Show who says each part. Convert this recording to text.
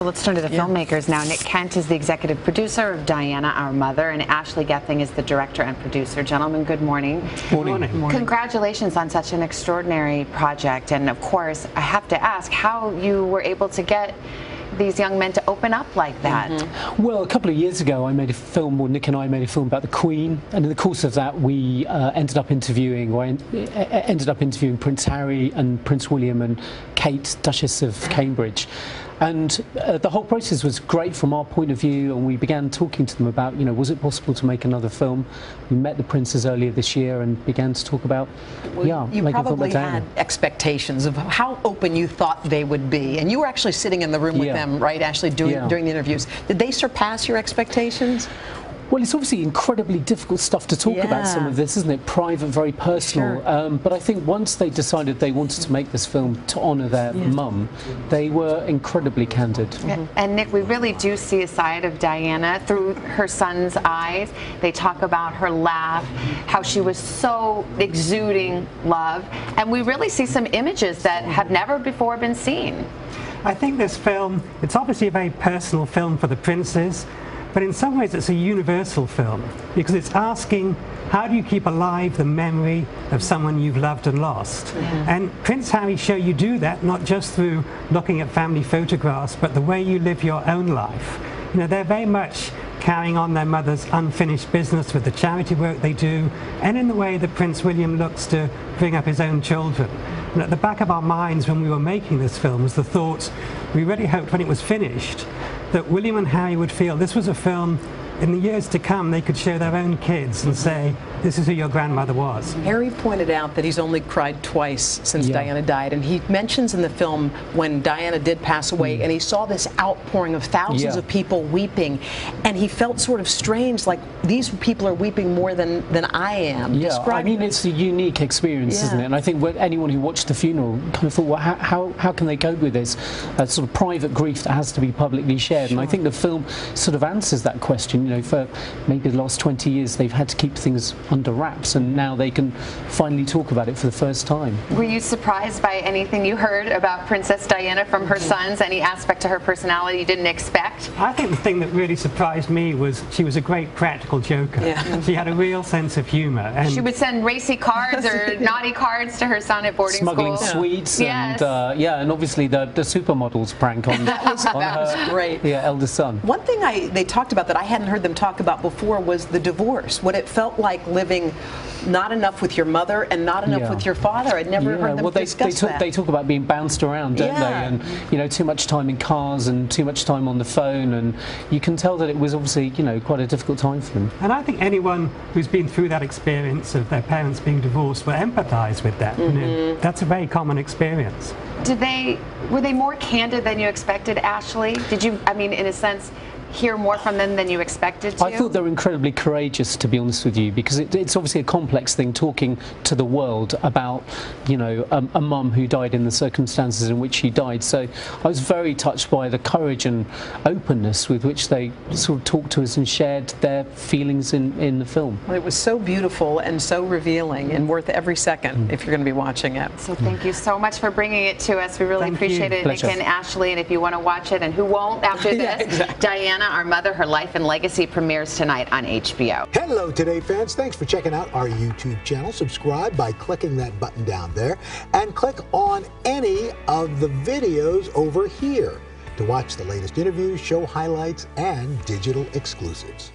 Speaker 1: Let's turn to the filmmakers now. Nick Kent is the executive producer of Diana, Our Mother, and Ashley Gething is the director and producer. Gentlemen, good morning.
Speaker 2: Morning.
Speaker 1: Congratulations on such an extraordinary project. And of course, I have to ask how you were able to get these young men to open up like that.
Speaker 2: Well, a couple of years ago, Nick and I made a film about the Queen, and in the course of that, we ended up interviewing Prince Harry and Prince William and Kate, Duchess of Cambridge. And the whole process was great from our point of view, and we began talking to them about, was it possible to make another film? We met the princes earlier this year and began to talk about,
Speaker 3: you probably had expectations of how open you thought they would be, and you were actually sitting in the room with them, right, Ashley, during the interviews. Did they surpass your expectations?
Speaker 2: Well, it's obviously incredibly difficult stuff to talk about, some of this, isn't it? Private, very personal. But I think once they decided they wanted to make this film to honour their mum, they were incredibly candid.
Speaker 1: And Nick, we really do see a side of Diana through her son's eyes. They talk about her laugh, how she was so exuding love, and we really see some images that have never before been seen.
Speaker 4: I think this film, it's obviously a very personal film for the princes, but in some ways it's a universal film because it's asking, how do you keep alive the memory of someone you've loved and lost? And Prince Harry show you do that not just through looking at family photographs, but the way you live your own life. They're very much carrying on their mother's unfinished business with the charity work they do, and in the way that Prince William looks to bring up his own children. And at the back of our minds when we were making this film was the thought, we really hoped when it was finished, that William and Harry would feel this was a film in the years to come they could show their own kids and say, this is who your grandmother was.
Speaker 3: Harry pointed out that he's only cried twice since Diana died, and he mentions in the film when Diana did pass away and he saw this outpouring of thousands of people weeping, and he felt sort of strange, like these people are weeping more than I am.
Speaker 2: I mean, it's a unique experience, isn't it? And I think anyone who watched the funeral kind of thought, well, how can they cope with this sort of private grief that has to be publicly shared? And I think the film sort of answers that question. For maybe the last 20 years they've had to keep things under wraps, and now they can finally talk about it for the first time.
Speaker 1: Were you surprised by anything you heard about Princess Diana from her sons, any aspect to her personality you didn't expect?
Speaker 4: I think the thing that really surprised me was she was a great practical joker. She had a real sense of humor. And
Speaker 1: she would send racy cards or naughty cards to her son at boarding
Speaker 2: smuggling
Speaker 1: school.
Speaker 2: Sweets and and obviously the supermodels prank on,
Speaker 3: that was great.
Speaker 2: Eldest son.
Speaker 3: One thing they talked about that I hadn't heard them talk about before was the divorce, what it felt like living not enough with your mother and not enough with your father. I'd never heard them discuss that.
Speaker 2: They talk about being bounced around, don't they? And too much time in cars and too much time on the phone, and you can tell that it was obviously quite a difficult time for them.
Speaker 4: And I think anyone who's been through that experience of their parents being divorced will empathise with that. That's a very common experience.
Speaker 1: Were they more candid than you expected, Ashley? Did you, in a sense, hear more from them than you expected to?
Speaker 2: I thought they were incredibly courageous, to be honest with you, because it's obviously a complex thing talking to the world about, a mum who died in the circumstances in which she died. So I was very touched by the courage and openness with which they sort of talked to us and shared their feelings in the film.
Speaker 3: Well, it was so beautiful and so revealing and worth every second if you're going to be watching it.
Speaker 1: So thank you so much for bringing it to us. We really appreciate it, Nick and Ashley. And if you want to watch it, and who won't after this, Diana, Our Mother, Her Life and Legacy premieres tonight on HBO.
Speaker 5: Hello, Today fans. Thanks for checking out our YouTube channel. Subscribe by clicking that button down there and click on any of the videos over here to watch the latest interviews, show highlights, and digital exclusives.